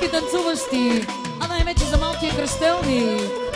всички танцуващи, а най-вече за малкия кръстелник.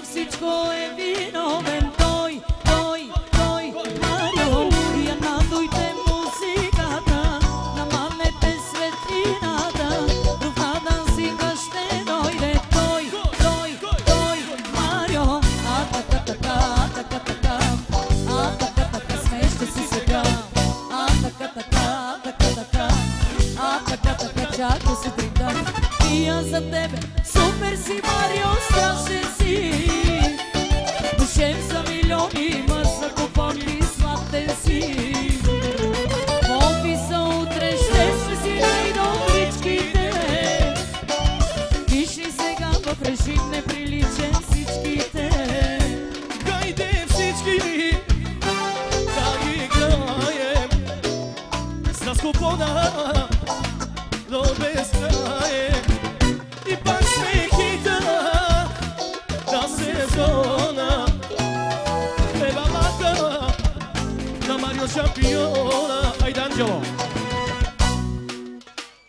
всичко е виновен той, Марио. И надуйте музиката, намалете светлината, друг на дансинга ще дойде той, Марио. Така, смеща си сега. Така, чака сутринта. И аз за тебе, супер си, Марио, страшен си. Душев за милиони, ма закупон и сладен си. В офиса утре ще си най-добричките. Виж ли сега в режим неприличен всичките. Хайде всички да играем с купона до безкрай. И пак сме хита на сезона. Ева мака на Марио шампиона. Айде, Анджело!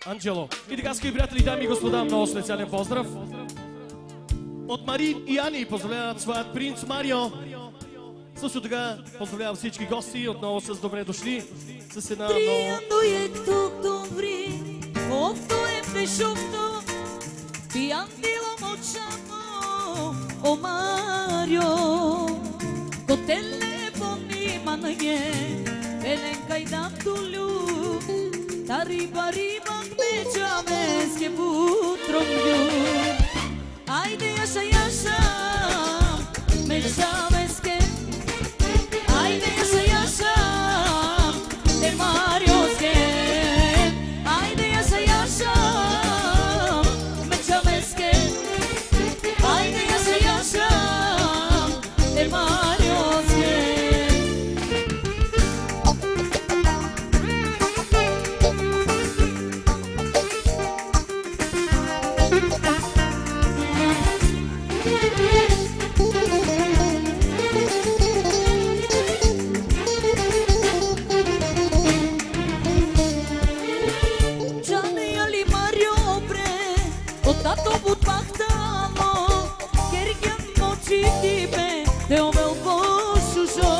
Анджело. И така, скъпи приятели, дами и господа, много специален поздрав от Марин и Ани. Поздравяват своят принц Марио. Също така поздравявам всички гости, отново с добре дошли. С една много... Triando ottobri, otto e pesciotto, piantilo mocciamo, o Mario, con telefoni managhe, elenca i dantulu, tariba me chaves che putrom yu, aide yasha, me chaves que, aide yasha, de Mario's game. Aide yasha, me chaves que, aide yasha, de Mario's game. Tato but bahtamo, kergen mochi tipe, te ovel boshusho.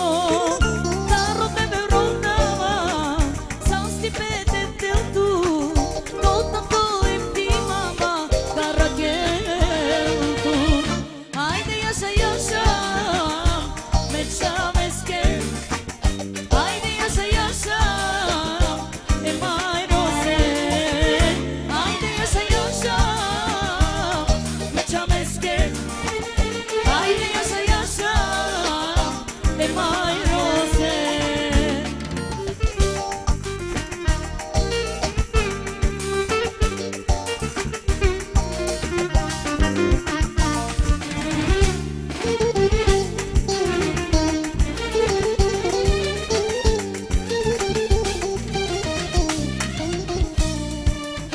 Taro te veronava, sausti pete teltu, tota to empty mama, karageltu. Aide yasha, me chaves que. Aide yasha, e mai rose. Aide yasha. Aide yasha, de mai rose.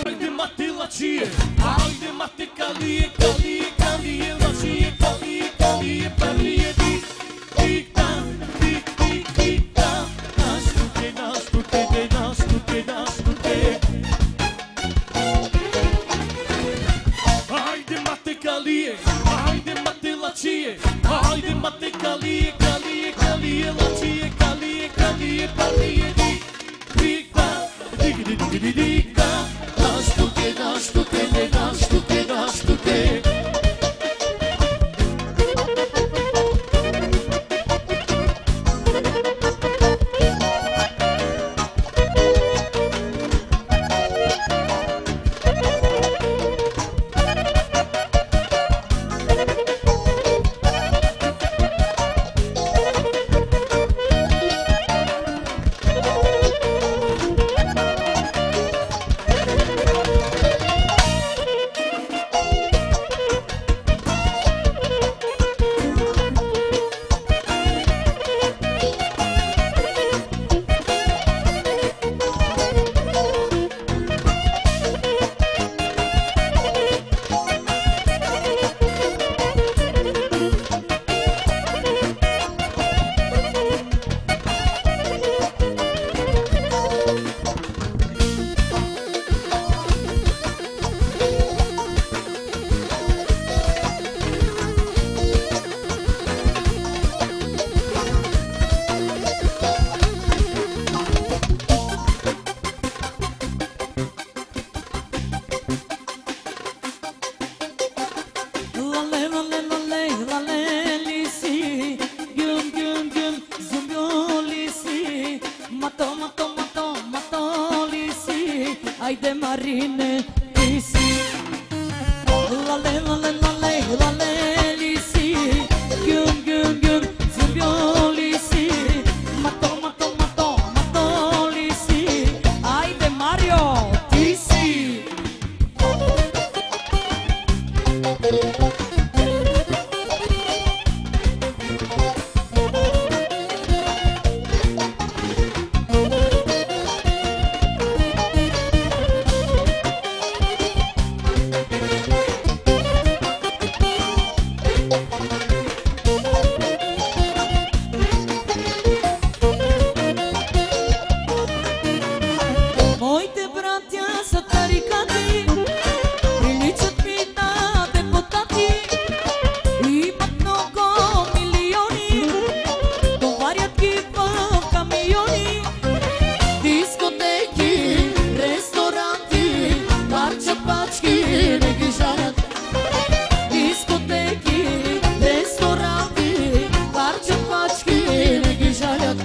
Aide mate lacie, aide mate calie, lacie, calie, parlie di tic-tac, tic-tac, nascute. Aide mate calie, aide mate lacie, aide mate calie, lacie, calie, parlie di tic-tac, tic-tac, nascute. lale lale lale lale lisi, güm güm güm zımbıyor lisi, mato mato mato mato lisi, haydi Mario lisi. Моите братя са тарикати, приличат ми на депутати, имат много милиони, товарят ги в камиони, дискотеки, ресторанти, парчат пачки, не ги жалят. Дискотеки, ресторанти, парчат пачки, не ги жалят.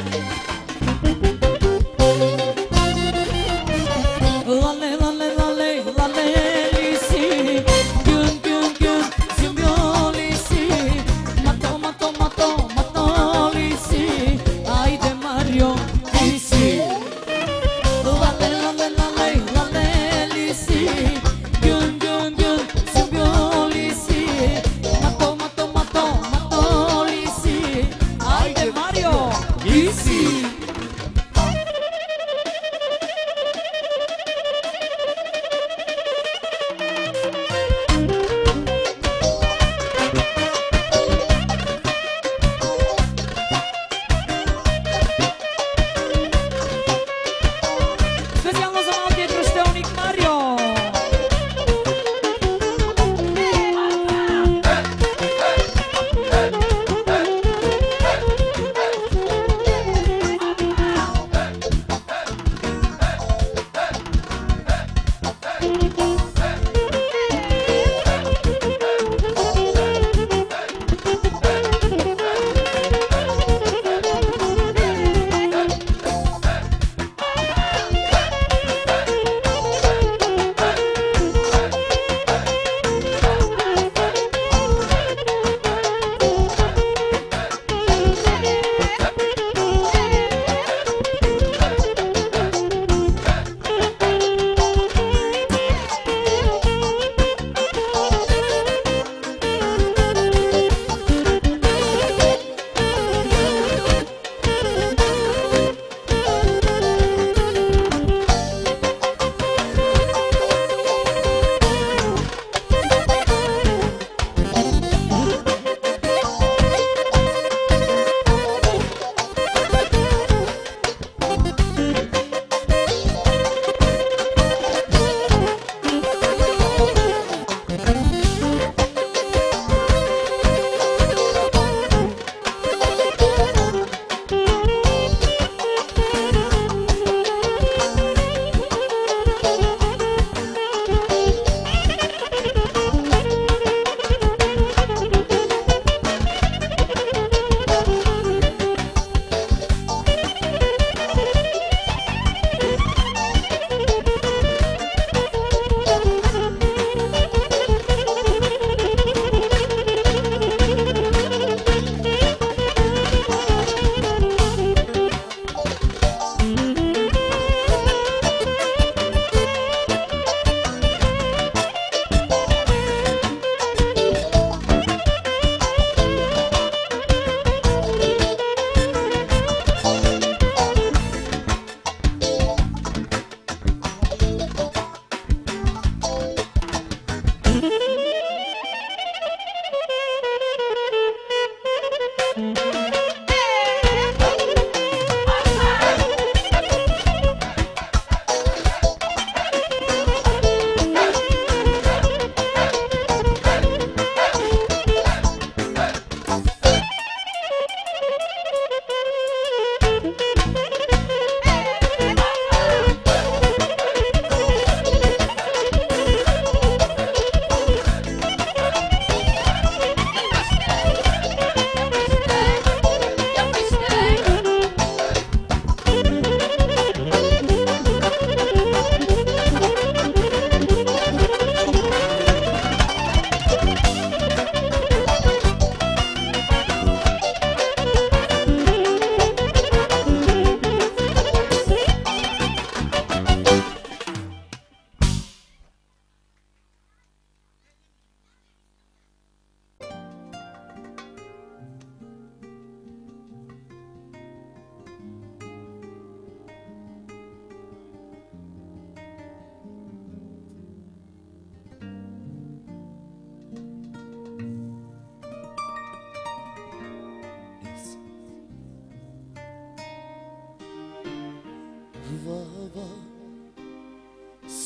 Lale lale lale lale lisi, güm güm güm zımbıyor lisi, mato mato mato mato lisi, haydi Mario lisi. Lale lale lale lale lisi, güm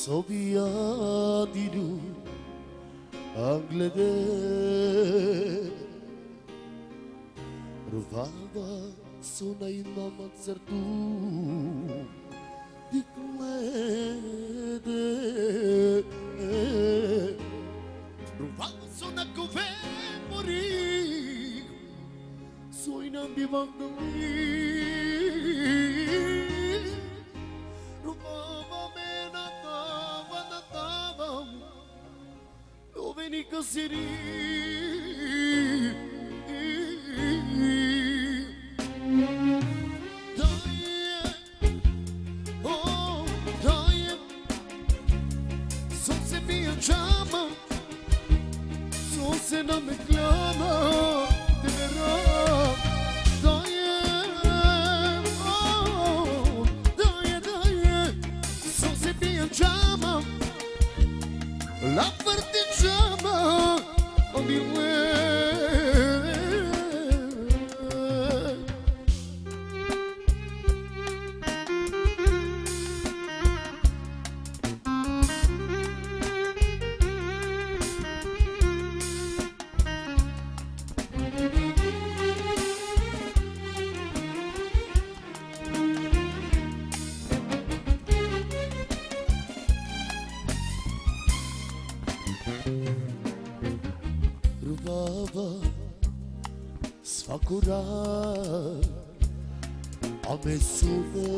Sobiadiru Anglede Ruvava Sona imama certu Diklede Ruvava sona kove mori Soinam bivandali Ruvava mena tava Doveni kasiri Se non mi clama de verrà daje so se piangiamo la partigiamo ogni Sfacurar a me sume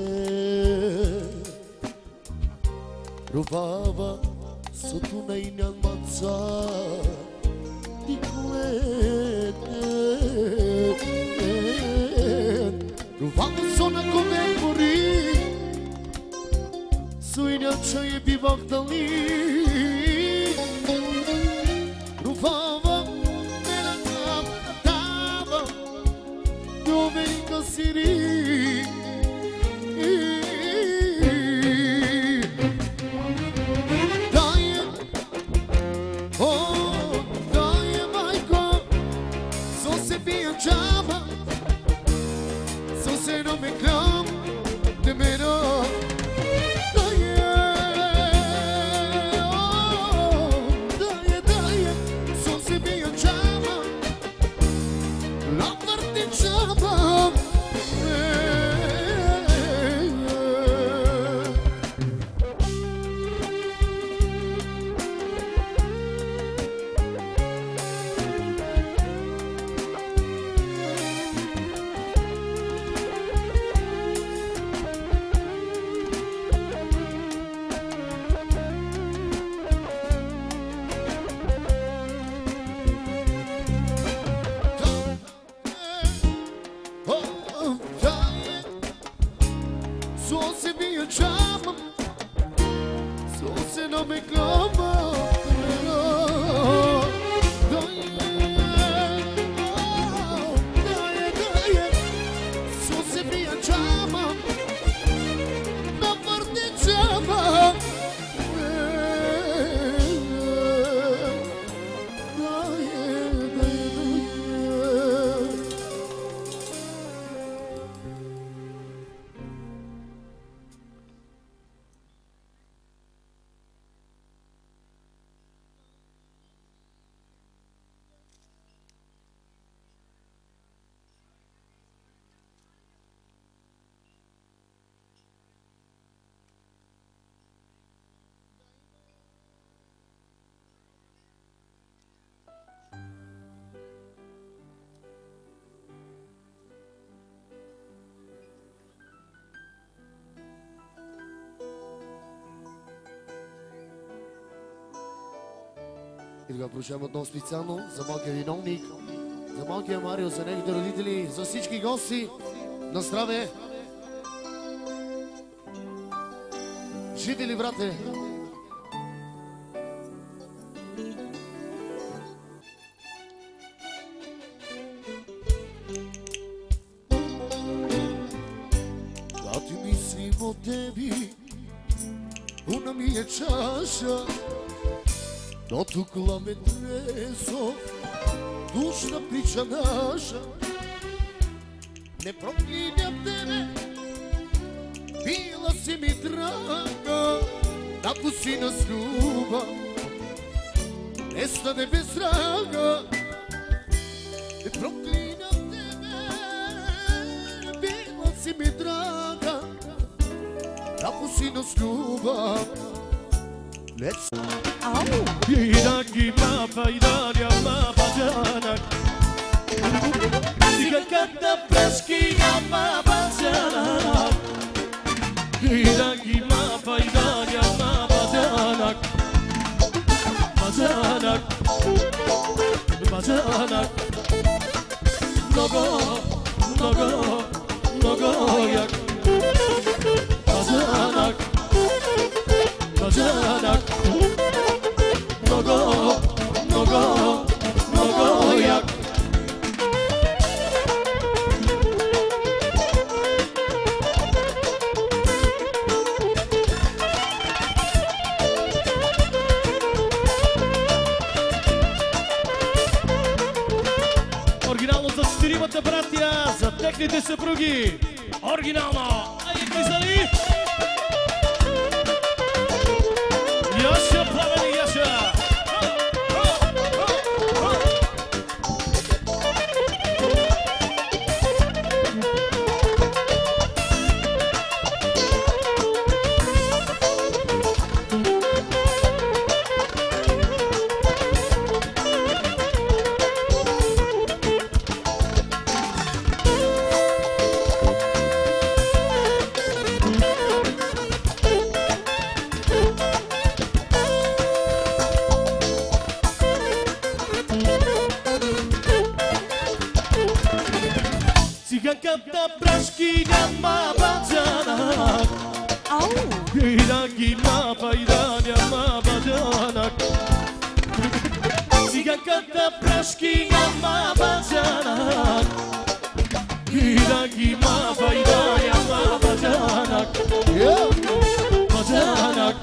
Ruvava sotto una inalmanza di quete Ruvava sona come morì Sui neacciai e bivactali Ruvava Siri Daje majko So se piangiamo So se non mi clam De meno Daje So se piangiamo La partigiamo Non mi clama daje so se piangiamo la partigiamo И да прощавам отново специално за малкия виновник, за малкия Марио, за неговите родители, за всички гости. На здраве! Жители, брате! Да ти мислим о теби, una mia чаша, но тук ламе трезо, душна прича наша. Не проклиням тебе, била си ми драга, ако си нас люба, не стане без рага. И проклинам тебе, била си ми драга, ако си нас люба. Irangi mapa Italia mapa janak Siga kata praski mapa janak Irangi mapa Italia mapa janak Majanak Majanak Nogo Nogo Nogo yak Majanak Majanak Nogo, nogo, nogo jak Оригинално за четиримата братя, за техните съпруги. Оригинално! Айде, влизали! Яша, пламени, Яша! Циганката прашки няма баджанак Иранги мапа Ida няма баджанак Циганката прашки няма баджанак Иранги мапа Ida няма баджанак Баджанак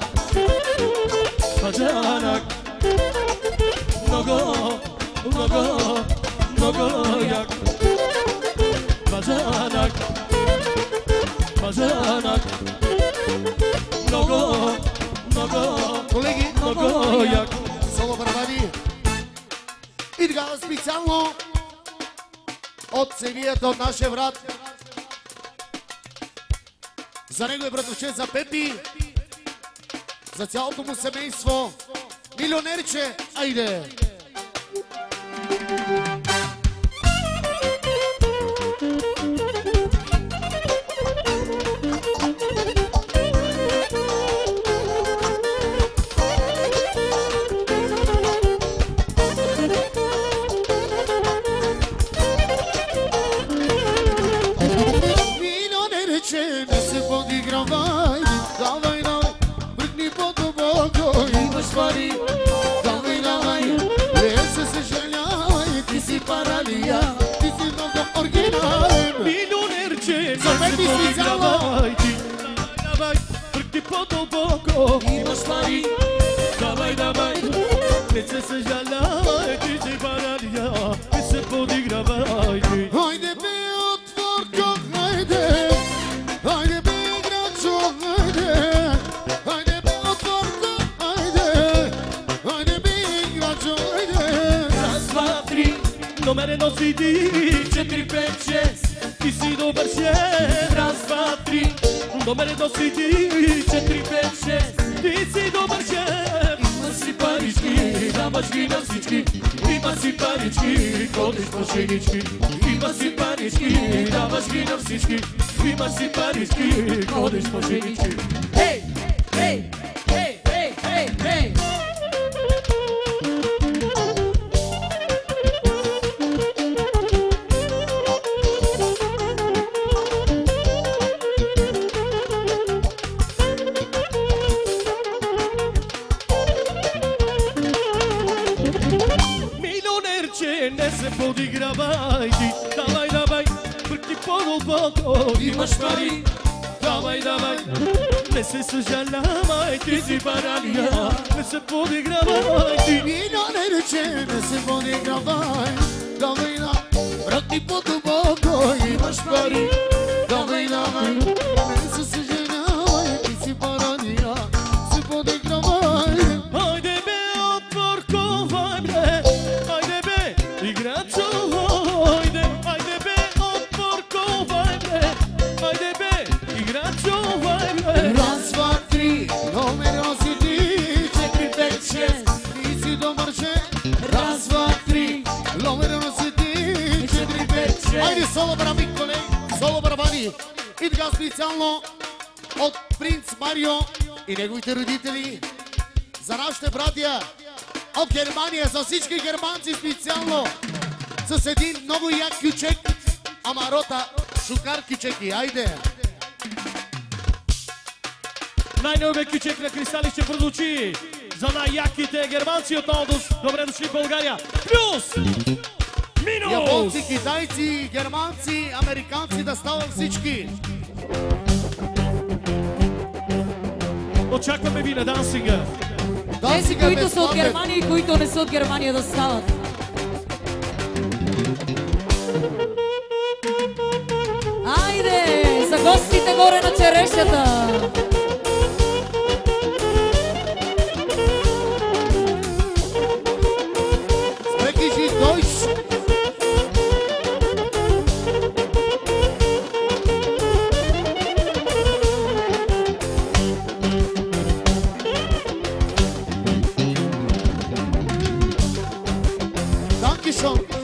Баджанак Много, много, много як Bajanak, bajanak, много, много, Колеги, много як. соло барабани. И така специално от семията, от нашия брат. За него е братовчет за Пепи, за цялото му семейство. Милионерче, айде! Давай, давай, не се съжалявай, ти си паралия, ти си много оригинален. Милионерче, не се подигравай, ти давай, пръкни по-дълбоко. Имаш пари, Давай, давай, не се съжалявай, ти си паралия, не се подигравай, ти. хайде бе отворко, хайде, хайде бе играчо, хайде, хайде бе отворко, хайде, хайде бе играчо, хайде. Раз, два, три, номер едно си ти, 4, 5, 6, ти си добър шеф. Раз, два, три, номер едно си ти, 4, 5, 6, ти си добър шеф. Има си парички, даваш ги на всички, има си парички, ходиш по шинички. Има си парички, даваш ги на всички, има си парички, ходиш по шинички. Хей, хей, хей, хей, хей, хей! Милионерче, не се подигравай, ти. Давай, давай, пръкни по-дълбоко. Имаш пари, Давай, давай, не се съжалявай, ти си паралия, не се подигравай, ти. милионерче, не се подигравай, давай на врати по-дълбоко. Имаш пари, давай, давай, не се съжалявай, ти си паралия, се подигравай. Айде соло барабани, колеги, соло барабани. И така специално от принц Марио и неговите родители за нашите братя от Германия, за всички германци специално с един много як кючек, ама рота шукар кючеки. Айде! Най-новият кючек на Кристали ще прозвучи за най-яките германци отново. Добре дошли в България. Плюс! Минус! Японци, китайци, германци, американци, да стават всички. Очакваме ви на дансинга. Тези, които са от Германия и които не са от Германия, да стават. Айде, за гостите горе на черешата. Спекижи дойш. Dankeschön.